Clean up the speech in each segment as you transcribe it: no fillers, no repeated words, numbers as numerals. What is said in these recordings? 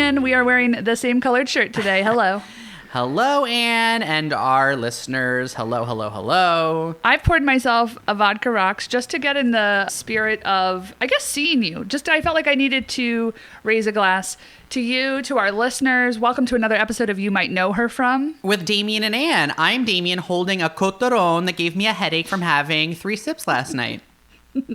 Ann. We are wearing the same colored shirt today. Hello. Hello, Anne, and our listeners. Hello, hello, hello. I've poured myself a vodka rocks just to get in the spirit of, I guess, seeing you. I felt like I needed to raise a glass to you, to our listeners. Welcome to another episode of You Might Know Her From. With Damien and Anne. I'm Damien holding a Coteron that gave me a headache from having 3 sips last night.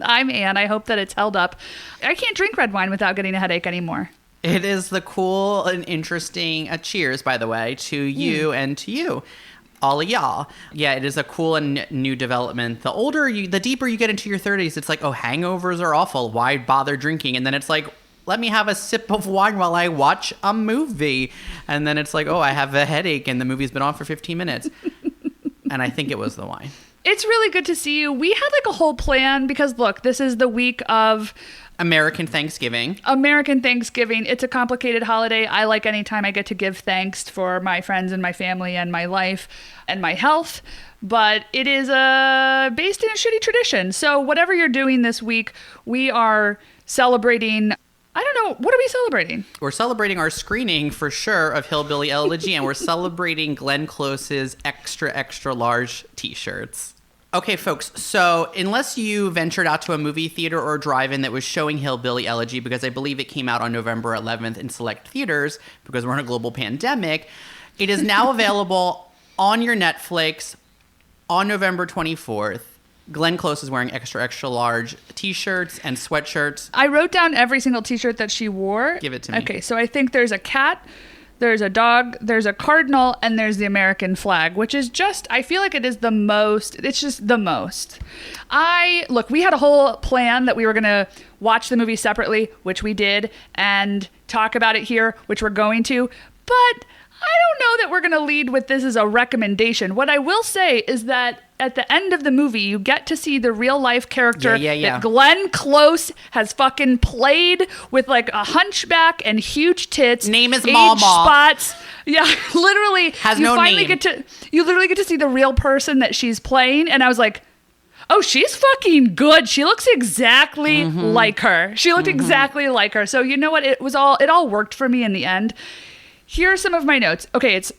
I'm Anne. I hope that it's held up. I can't drink red wine without getting a headache anymore. It is the cool and interesting, cheers, by the way, to you and to you. All of y'all. Yeah, it is a cool and new development. The deeper you get into your 30s, it's like, oh, hangovers are awful. Why bother drinking? And then it's like, let me have a sip of wine while I watch a movie. And then it's like, oh, I have a headache and the movie's been on for 15 minutes. And I think it was the wine. It's really good to see you. We had like a whole plan because, look, this is the week of American Thanksgiving. It's a complicated holiday. I like any time I get to give thanks for my friends and my family and my life and my health. But it is based in a shitty tradition. So whatever you're doing this week, we are celebrating. I don't know. What are we celebrating? We're celebrating our screening for sure of Hillbilly Elegy, and we're celebrating Glenn Close's extra, extra large t-shirts. Okay, folks, so unless you ventured out to a movie theater or drive-in that was showing Hillbilly Elegy, because I believe it came out on November 11th in select theaters, because we're in a global pandemic, it is now available on your Netflix on November 24th. Glenn Close is wearing extra, extra large t-shirts and sweatshirts. I wrote down every single t-shirt that she wore. Give it to me. Okay, so I think there's a cat, there's a dog, there's a cardinal, and there's the American flag, which is just, I feel like it is the most, it's just the most. Look, we had a whole plan that we were going to watch the movie separately, which we did, and talk about it here, which we're going to, but I don't know that we're going to lead with this as a recommendation. What I will say is that at the end of the movie, you get to see the real life character that Glenn Close has fucking played with like a hunchback and huge tits. Name is age Mama. Spots. Yeah, literally. Has no name. You literally get to see the real person that she's playing. And I was like, oh, she's fucking good. She looks exactly like her. She looked exactly like her. So you know what? It all worked for me in the end. Here are some of my notes. Okay, it's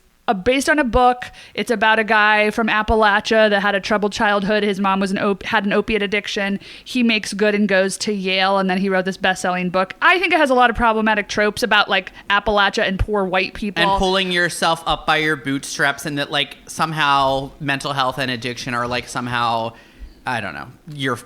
based on a book. It's about a guy from Appalachia that had a troubled childhood. His mom had an opiate addiction. He makes good and goes to Yale, and then he wrote this best-selling book. I think it has a lot of problematic tropes about like Appalachia and poor white people. And pulling yourself up by your bootstraps, and that like somehow mental health and addiction are like somehow, I don't know, you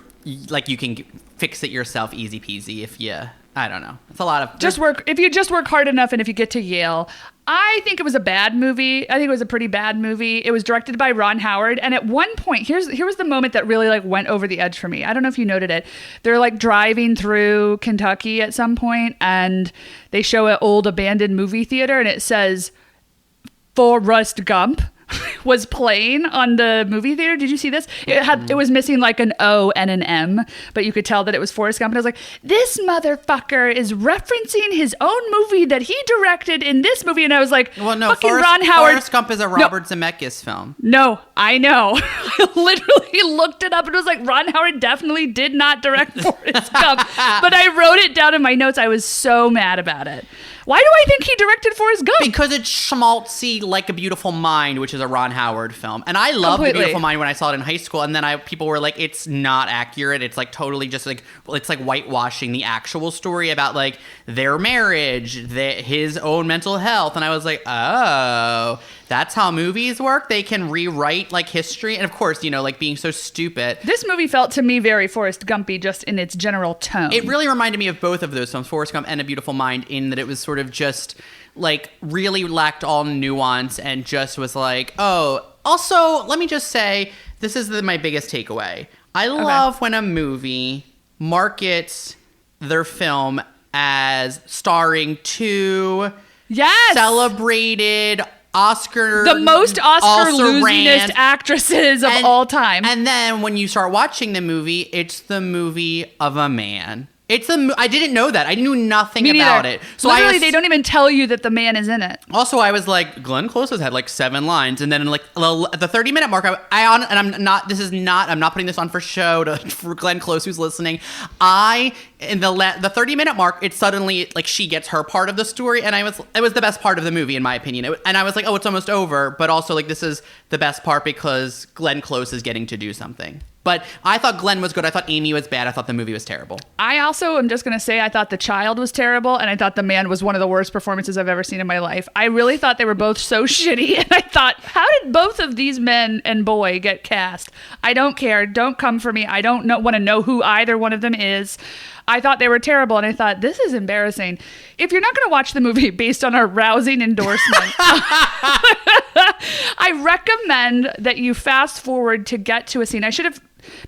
can fix it yourself easy peasy if you... I don't know. It's a lot of... If you just work hard enough and if you get to Yale. I think it was a bad movie. I think it was a pretty bad movie. It was directed by Ron Howard. And at one point, here was the moment that really like went over the edge for me. I don't know if you noted it. They're like driving through Kentucky at some point and they show an old abandoned movie theater and it says Forrest Gump was playing on the movie theater. Did you see this? It was missing like an O and an M, but you could tell that it was Forrest Gump. And I was like, this motherfucker is reprencing his own movie that he directed in this movie. And I was like, well, no, fucking Ron Howard. Forrest Gump is a Robert Zemeckis film. No, I know. I literally looked it up and it was like, Ron Howard definitely did not direct Forrest Gump. But I wrote it down in my notes. I was so mad about it. Why do I think he directed Forrest Gump? Because it's schmaltzy like A Beautiful Mind, which is a Ron Howard film. And I loved A Beautiful Mind when I saw it in high school. And then people were like, it's not accurate. It's like totally just like, it's like whitewashing the actual story about like their marriage, his own mental health. And I was like, oh, that's how movies work? They can rewrite like history. And of course, you know, like being so stupid. This movie felt to me very Forrest Gumpy just in its general tone. It really reminded me of both of those films, Forrest Gump and A Beautiful Mind, in that it was sort of just like really lacked all nuance and just was like, oh, also, let me just say, this is my biggest takeaway. I love when a movie markets their film as starring two celebrated the most Oscar losingest actresses of all time. And then when you start watching the movie, it's the movie of a man. I didn't know that. I knew nothing about it. So literally, they don't even tell you that the man is in it. Also, I was like, Glenn Close has had like 7 lines, and then in like the 30-minute mark, I'm not putting this on for show for Glenn Close who's listening. In the 30-minute mark, it's suddenly like she gets her part of the story, and it was the best part of the movie in my opinion. And I was like, oh, it's almost over, but also like this is the best part because Glenn Close is getting to do something. But I thought Glenn was good. I thought Amy was bad. I thought the movie was terrible. I also am just going to say I thought the child was terrible, and I thought the man was one of the worst performances I've ever seen in my life. I really thought they were both so shitty, and I thought, how did both of these men and boy get cast? I don't care. Don't come for me. I don't want to know who either one of them is. I thought they were terrible, and I thought, this is embarrassing. If you're not going to watch the movie based on our rousing endorsement, I recommend that you fast forward to get to a scene.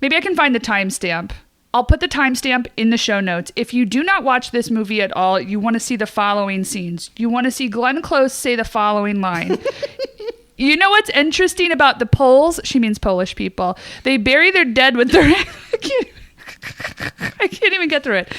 Maybe I can find the timestamp. I'll put the timestamp in the show notes. If you do not watch this movie at all, you want to see the following scenes. You want to see Glenn Close say the following line. You know what's interesting about the Poles? She means Polish people. They bury their dead with their... I can't even get through it.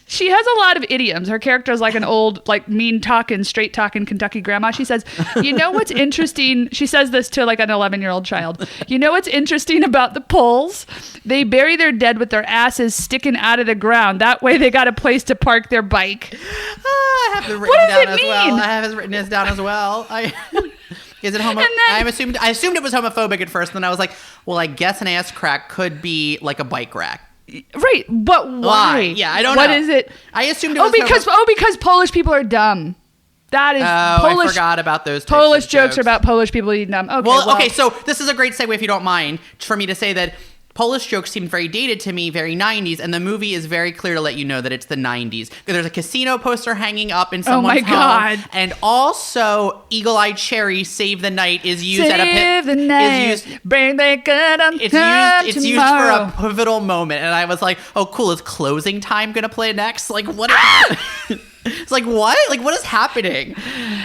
She has a lot of idioms. Her character is like an old, like mean-talking, straight-talking Kentucky grandma. She says, you know what's interesting? She says this to like an 11-year-old child. You know what's interesting about the Poles? They bury their dead with their asses sticking out of the ground. That way they got a place to park their bike. I have it written down as well. I have it written down as well. Is it I assumed it was homophobic at first, and then I was like, well, I guess an ass crack could be like a bike rack. Right, but why? Yeah, I don't know. What is it? I assumed it was because Polish people are dumb. That is Polish. I forgot about those Polish jokes are about Polish people being dumb. Okay, okay, so this is a great segue, if you don't mind, for me to say that Polish jokes seem very dated to me, very 90s, and the movie is very clear to let you know that it's the 90s. There's a casino poster hanging up in someone's home. God. And also, Eagle-Eyed Cherry, Save the Night, is used at a... Save the night, bring the good on it's used for a pivotal moment, and I was like, oh, cool, is Closing Time going to play next? Like, what is... It's like, what? Like, what is happening?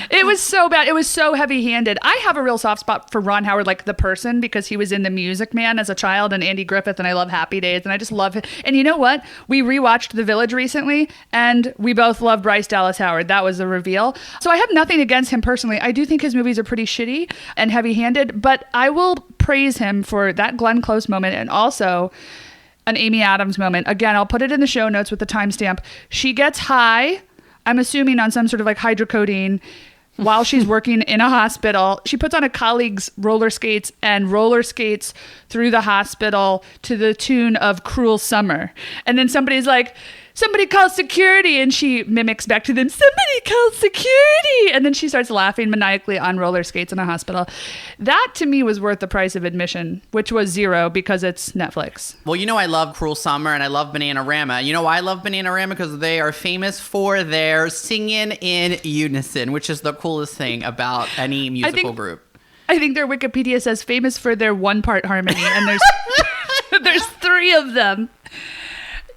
It was so bad. It was so heavy-handed. I have a real soft spot for Ron Howard, like the person, because he was in The Music Man as a child and Andy Griffith, and I love Happy Days, and I just love it. And you know what? We rewatched The Village recently, and we both love Bryce Dallas Howard. That was the reveal. So I have nothing against him personally. I do think his movies are pretty shitty and heavy-handed, but I will praise him for that Glenn Close moment and also an Amy Adams moment. Again, I'll put it in the show notes with the timestamp. She gets high, I'm assuming on some sort of like hydrocodone, while she's working in a hospital. She puts on a colleague's roller skates and roller skates through the hospital to the tune of Cruel Summer. And then somebody's like, somebody call security. And she mimics back to them, somebody call security. And then she starts laughing maniacally on roller skates in a hospital. That to me was worth the price of admission, which was $0 because it's Netflix. Well, you know, I love Cruel Summer and I love Bananarama. You know why I love Bananarama? Because they are famous for their singing in unison, which is the coolest thing about any musical group. I think their Wikipedia says famous for their one-part harmony, and there's 3 of them.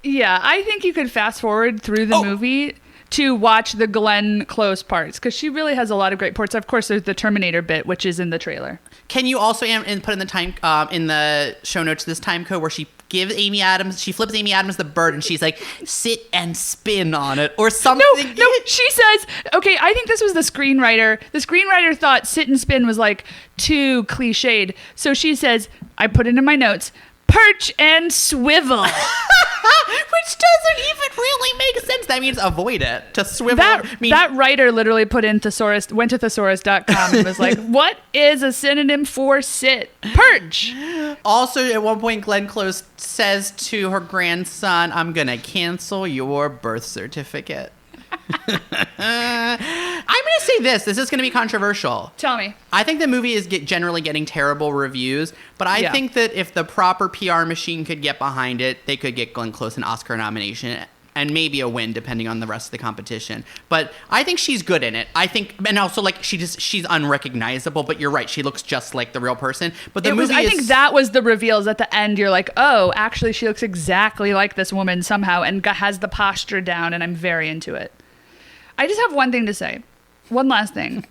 Yeah, I think you could fast forward through the movie to watch the Glenn Close parts, because she really has a lot of great parts. Of course, there's the Terminator bit, which is in the trailer. Can you also and put in the show notes this time code where she flips Amy Adams the bird, and she's like, sit and spin on it or something? No, she says, okay, I think this was the screenwriter. The screenwriter thought sit and spin was like too cliched. So she says, I put it in my notes, perch and swivel. Which doesn't even really make sense. That means avoid it. To swivel. That writer literally put in thesaurus, went to thesaurus.com and was like, what is a synonym for sit? Perch. Also, at one point, Glenn Close says to her grandson, I'm going to cancel your birth certificate. I'm going to say this is going to be controversial. Tell me. I think the movie is generally getting terrible reviews, but I think that if the proper PR machine could get behind it, they could get Glenn Close an Oscar nomination and maybe a win depending on the rest of the competition. But I think she's good in it. I think, and also like she's unrecognizable, but you're right, she looks just like the real person. But I think that was the reveals at the end. You're like, oh, actually she looks exactly like this woman somehow and has the posture down, and I'm very into it. I just have one thing to say. One last thing.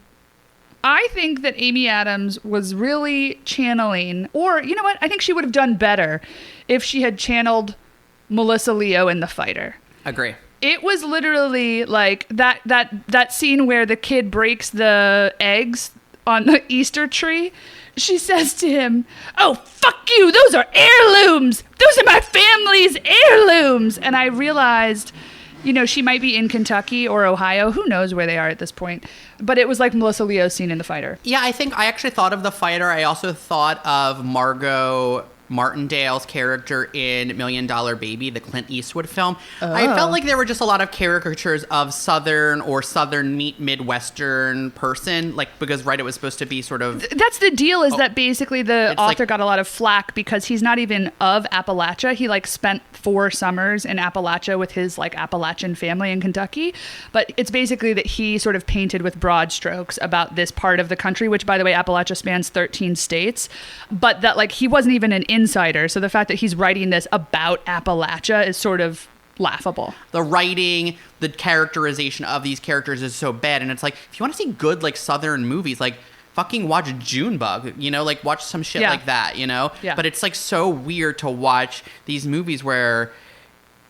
I think that Amy Adams was really channeling, or you know what? I think she would have done better if she had channeled Melissa Leo in The Fighter. Agree. It was literally like that scene where the kid breaks the eggs on the Easter tree. She says to him, "Oh, fuck you. Those are heirlooms. Those are my family's heirlooms." And I realized, she might be in Kentucky or Ohio. Who knows where they are at this point? But it was like Melissa Leo's scene in The Fighter. Yeah, I think I actually thought of The Fighter. I also thought of Margo Martindale's character in $1 Million Baby, the Clint Eastwood film. I felt like there were just a lot of caricatures of Southern or Southern Midwestern person, like, because, right, it was supposed to be sort of... That's the deal, is that basically the author got a lot of flack because he's not even of Appalachia. He, spent 4 summers in Appalachia with his, Appalachian family in Kentucky. But it's basically that he sort of painted with broad strokes about this part of the country, which, by the way, Appalachia spans 13 states. But that, he wasn't even an insider. So the fact that he's writing this about Appalachia is sort of laughable. The writing, the characterization of these characters is so bad. And it's if you want to see good, Southern movies, fucking watch Junebug, watch some shit like that, Yeah. But it's so weird to watch these movies where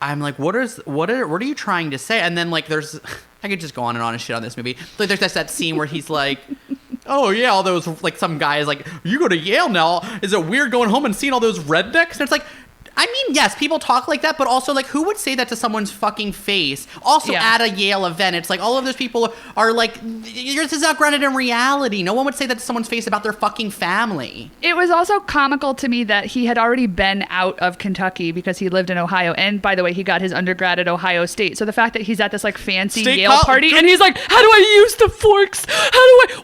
I'm what are you trying to say? And then there's, I could just go on and shit on this movie. There's that scene where he's oh yeah, all those, some guy is you go to Yale now, is it weird going home and seeing all those rednecks? And it's I mean, yes, people talk like that, but also, who would say that to someone's fucking face? Also, at a Yale event, it's all of those people are this is not grounded in reality. No one would say that to someone's face about their fucking family. It was also comical to me that he had already been out of Kentucky because he lived in Ohio. And, by the way, he got his undergrad at Ohio State. So the fact that he's at this, fancy Yale party, and he's how do I use the forks?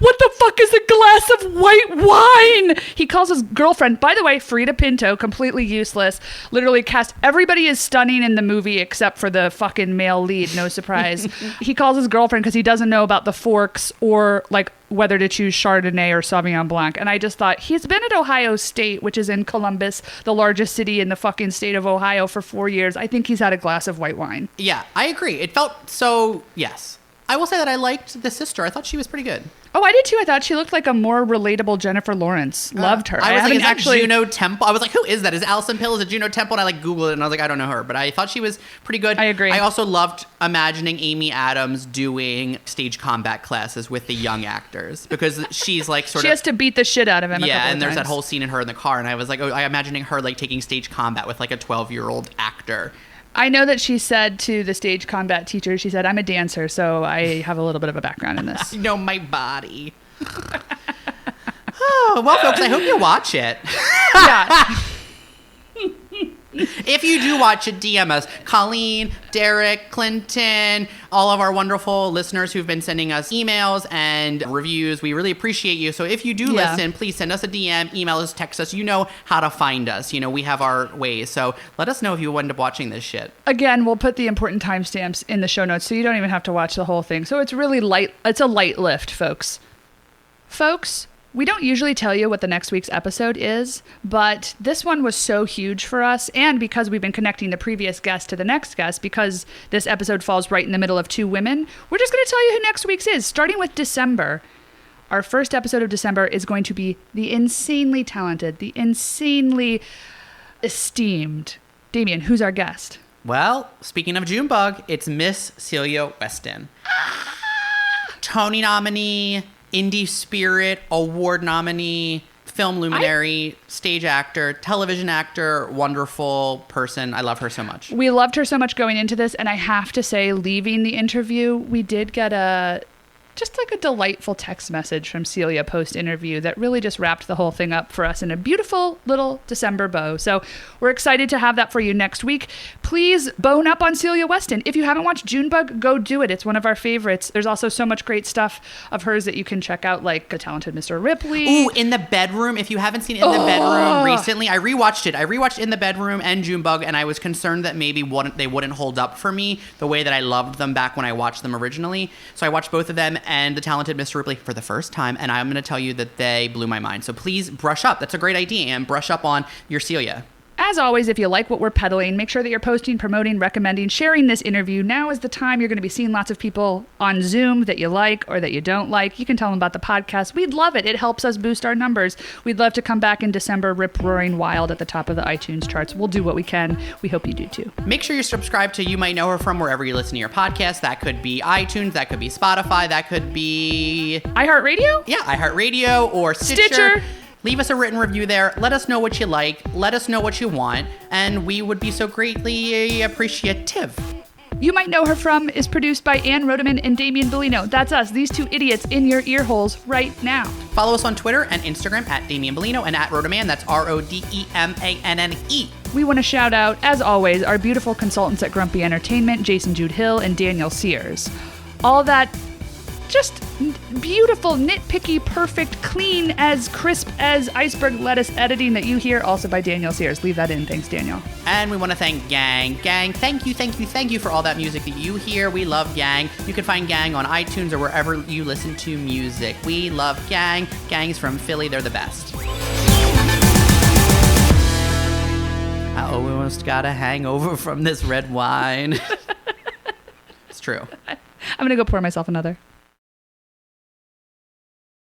What the fuck is a glass of white wine? He calls his girlfriend, by the way, Frida Pinto, completely useless, literally cast. Everybody is stunning in the movie except for the fucking male lead. No surprise. He calls his girlfriend because he doesn't know about the forks or whether to choose Chardonnay or Sauvignon Blanc. And I just thought, he's been at Ohio State, which is in Columbus, the largest city in the fucking state of Ohio, for 4 years. I think he's had a glass of white wine. Yeah, I agree. It felt so, yes. I will say that I liked the sister. I thought she was pretty good. Oh, I did too. I thought she looked like a more relatable Jennifer Lawrence. Loved her. I was is that Juno Temple? I was who is that? Is Alison Pill? Is it Juno Temple? And I Googled it and I was I don't know her. But I thought she was pretty good. I agree. I also loved imagining Amy Adams doing stage combat classes with the young actors because she's she has to beat the shit out of him. Yeah, and there's that whole scene in her in the car. And I was I'm imagining her taking stage combat with a 12-year-old actor. I know that she said to the stage combat teacher, she said, "I'm a dancer, so I have a little bit of a background in this." I know my body. Oh, well, folks, I hope you watch it. Yeah. If you do watch it, DM us. Colleen, Derek, Clinton, all of our wonderful listeners who've been sending us emails and reviews. We really appreciate you. So if you do listen, please send us a DM, email us, text us. You know how to find us. We have our ways. So let us know if you end up watching this shit. Again, we'll put the important timestamps in the show notes so you don't even have to watch the whole thing. So it's really light. It's a light lift, folks. Folks, we don't usually tell you what the next week's episode is, but this one was so huge for us, and because we've been connecting the previous guest to the next guest, because this episode falls right in the middle of 2 women, we're just going to tell you who next week's is, starting with December. Our first episode of December is going to be the insanely talented, the insanely esteemed Damien. Who's our guest? Well, speaking of Junebug, it's Miss Celia Weston. Tony nominee, Indie Spirit Award nominee, film luminary, stage actor, television actor, wonderful person. I love her so much. We loved her so much going into this, and I have to say, leaving the interview, we did get a delightful text message from Celia post-interview that really just wrapped the whole thing up for us in a beautiful little December bow. So we're excited to have that for you next week. Please bone up on Celia Weston. If you haven't watched Junebug, go do it. It's one of our favorites. There's also so much great stuff of hers that you can check out, like The Talented Mr. Ripley. Ooh, In the Bedroom. If you haven't seen In the Bedroom recently, I rewatched it. I rewatched In the Bedroom and Junebug, and I was concerned that maybe they wouldn't hold up for me the way that I loved them back when I watched them originally. So I watched both of them and The Talented Mr. Ripley for the first time, and I'm going to tell you that they blew my mind. So please brush up. That's a great idea, and brush up on your Celia. As always, if you like what we're peddling, make sure that you're posting, promoting, recommending, sharing this interview. Now is the time. You're going to be seeing lots of people on Zoom that you like or that you don't like. You can tell them about the podcast. We'd love it. It helps us boost our numbers. We'd love to come back in December, rip-roaring wild at the top of the iTunes charts. We'll do what we can. We hope you do too. Make sure you're subscribed to You Might Know Her From wherever you listen to your podcast. That could be iTunes. That could be Spotify. That could be... iHeartRadio? Yeah, iHeartRadio or Stitcher. Leave us a written review there. Let us know what you like. Let us know what you want. And we would be so greatly appreciative. You Might Know Her From is produced by Ann Rodeman and Damian Bellino. That's us, these two idiots in your ear holes right now. Follow us on Twitter and Instagram at Damian Bellino and at Rodeman. That's RODEMANNE. We want to shout out, as always, our beautiful consultants at Grumpy Entertainment, Jason Jude Hill and Daniel Sears. All that just beautiful, nitpicky, perfect, clean as crisp as iceberg lettuce editing that you hear, also by Daniel Sears. Leave that in. Thanks, Daniel. And we want to thank Gang. Gang, thank you for all that music that you hear. We love Gang. You can find Gang on iTunes or wherever you listen to music. We love Gang. Gang's from Philly. They're the best. I almost got a hangover from this red wine. It's true. I'm going to go pour myself another.